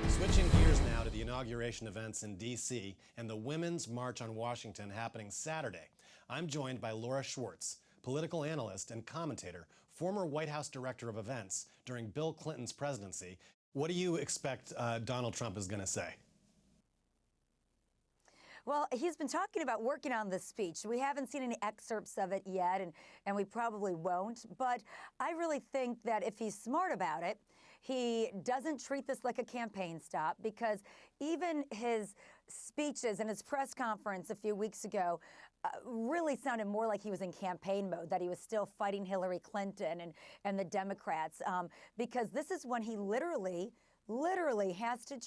Switching gears now to the inauguration events in D.C. and the Women's March on Washington happening Saturday. I'm joined by Laura Schwartz, political analyst and commentator, former White House director of events during Bill Clinton's presidency. What do you expect Donald Trump is going to say? Well, he's been talking about working on this speech. We haven't seen any excerpts of it yet, and we probably won't. But I really think that if he's smart about it, he doesn't treat this like a campaign stop, because even his speeches and his press conference a few weeks ago really sounded more like he was in campaign mode, that he was still fighting Hillary Clinton and the Democrats, because this is when he literally has to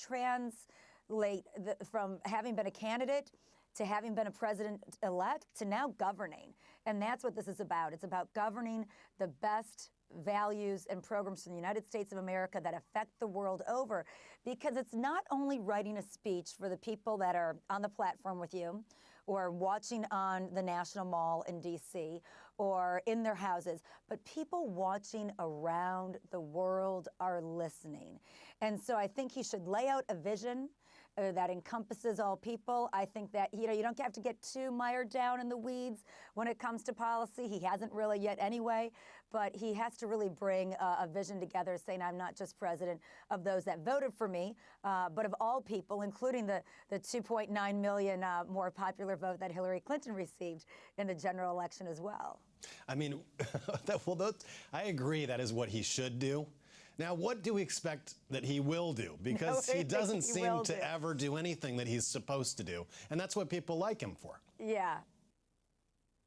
from having been a candidate to having been a president-elect to now governing. And that's what this is about. It's about governing the best values and programs from the United States of America that affect the world over, because it's not only writing a speech for the people that are on the platform with you or watching on the National Mall in D.C. or in their houses, but people watching around the world are listening. And so I think he should lay out a vision that encompasses all people. I think that, you don't have to get too mired down in the weeds when it comes to policy. He hasn't really yet anyway, but he has to really bring a vision together, saying I'm not just president of those that voted for me, but of all people, including the 2.9 million more popular vote that Hillary Clinton received in the general election as well. I mean, I agree that is what he should do. Now, what do we expect that he will do? Because he doesn't seem to ever do anything that he's supposed to do. And that's what people like him for. Yeah.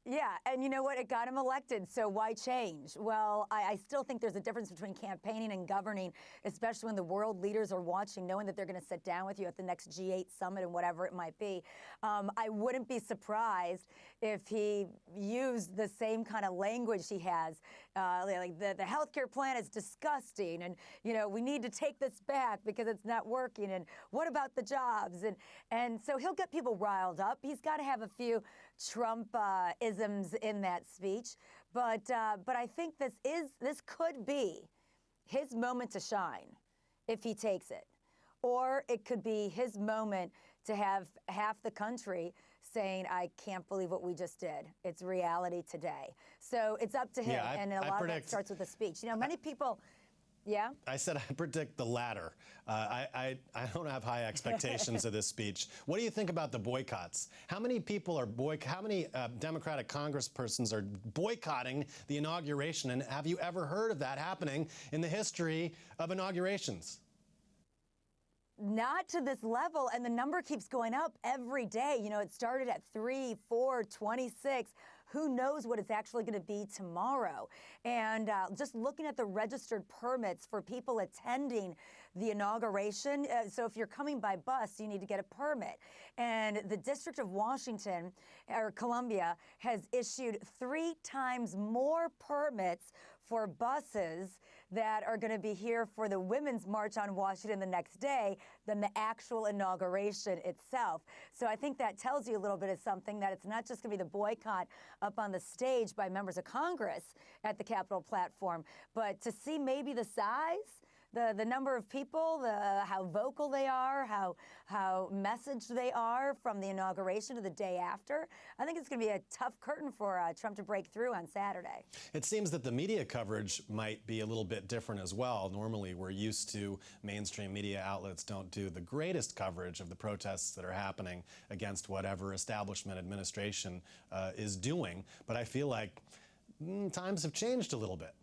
Yeah, and you know what? It got him elected, so why change? Well, I still think there's a difference between campaigning and governing, especially when the world leaders are watching, knowing that they're going to sit down with you at the next G8 summit and whatever it might be. I wouldn't be surprised if he used the same kind of language he has, like the healthcare plan is disgusting, and we need to take this back because it's not working, and what about the jobs? And so he'll get people riled up. He's got to have a few Trump isms in that speech, but I think this could be his moment to shine if he takes it, or it could be his moment to have half the country saying, I can't believe what we just did. It's reality today. So it's up to him, and a lot of that starts with the speech. Many people. Yeah? I said I predict the latter. I don't have high expectations of this speech. What do you think about the boycotts? How many people are how many Democratic congresspersons are boycotting the inauguration? And have you ever heard of that happening in the history of inaugurations? Not to this level, and the number keeps going up every day. It started at 3, 4, 26. Who knows what it's actually going to be tomorrow? And just looking at the registered permits for people attending the inauguration. So if you're coming by bus, you need to get a permit. And the District of Washington, or Columbia, has issued 3 times more permits for buses that are going to be here for the Women's March on Washington the next day than the actual inauguration itself. So I think that tells you a little bit of something, that it's not just going to be the boycott up on the stage by members of Congress at the Capitol platform, but to see maybe the size, the number of people, how vocal they are, how messaged they are from the inauguration to the day after. I think it's going to be a tough curtain for Trump to break through on Saturday. It seems that the media coverage might be a little bit different as well. Normally, we're used to mainstream media outlets don't do the greatest coverage of the protests that are happening against whatever establishment administration is doing. But I feel like times have changed a little bit.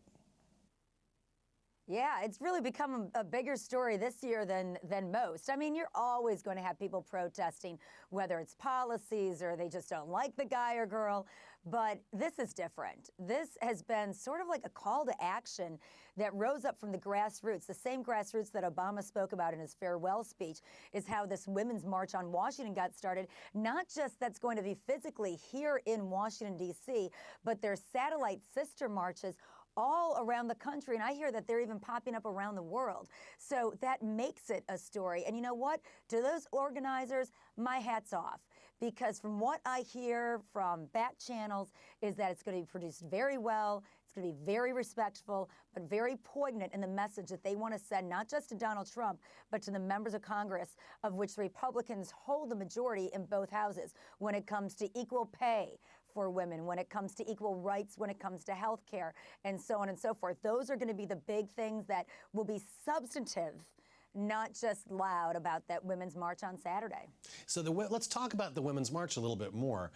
Yeah, it's really become a bigger story this year than most. I mean, you're always going to have people protesting, whether it's policies or they just don't like the guy or girl. But this is different. This has been sort of like a call to action that rose up from the grassroots. The same grassroots that Obama spoke about in his farewell speech is how this Women's March on Washington got started. Not just that's going to be physically here in Washington, D.C., but there's satellite sister marches all around the country, and I hear that they're even popping up around the world. So that makes it a story. And you know what? To those organizers, my hat's off, because from what I hear from back channels is that it's going to be produced very well. It's going to be very respectful, but very poignant in the message that they want to send, not just to Donald Trump, but to the members of Congress, of which the Republicans hold the majority in both houses, when it comes to equal pay for women, when it comes to equal rights, when it comes to health care, and so on and so forth. Those are going to be the big things that will be substantive, not just loud, about that Women's March on Saturday. So let's talk about the Women's March a little bit more.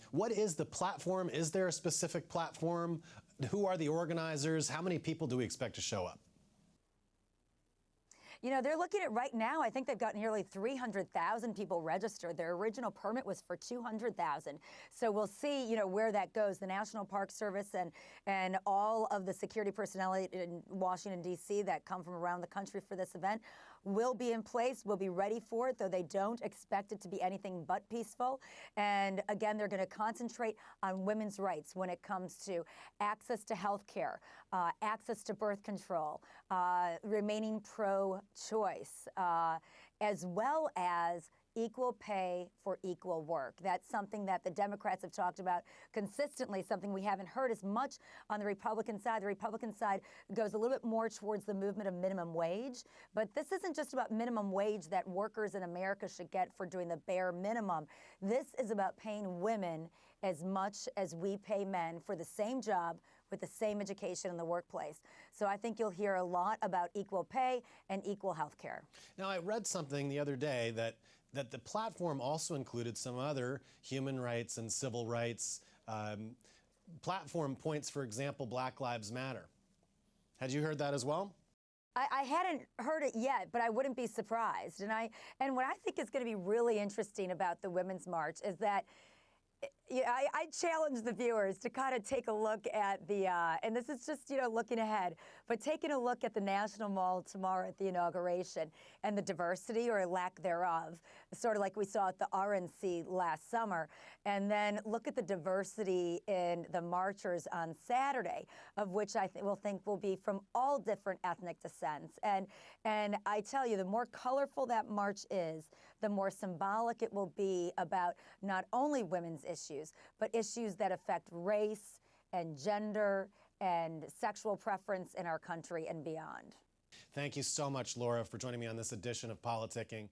What is the platform? Is there a specific platform? Who are the organizers? How many people do we expect to show up? You know, they're looking at right now, I think they've got nearly 300,000 people registered. Their original permit was for 200,000. So we'll see, you know, where that goes. The National Park Service and all of the security personnel in Washington, D.C. that come from around the country for this event will be in place, will be ready for it, though they don't expect it to be anything but peaceful. And again, they're going to concentrate on women's rights when it comes to access to health care, access to birth control, remaining pro-choice, as well as equal pay for equal work. That's something that the Democrats have talked about consistently, something we haven't heard as much on the Republican side. The Republican side goes a little bit more towards the movement of minimum wage, but this isn't just about minimum wage that workers in America should get for doing the bare minimum. This is about paying women as much as we pay men for the same job with the same education in the workplace. So I think you'll hear a lot about equal pay and equal health care. Now, I read something the other day that the platform also included some other human rights and civil rights platform points, for example, Black Lives Matter. Had you heard that as well? I hadn't heard it yet, but I wouldn't be surprised. And what I think is going to be really interesting about the Women's March is that I challenge the viewers to kind of take a look at the, and this is just, you know, looking ahead, but taking a look at the National Mall tomorrow at the inauguration and the diversity or lack thereof, sort of like we saw at the RNC last summer, and then look at the diversity in the marchers on Saturday, of which I will be from all different ethnic descents. And I tell you, the more colorful that march is, the more symbolic it will be about not only women's issues, but issues that affect race and gender and sexual preference in our country and beyond. Thank you so much, Laura, for joining me on this edition of Politicking.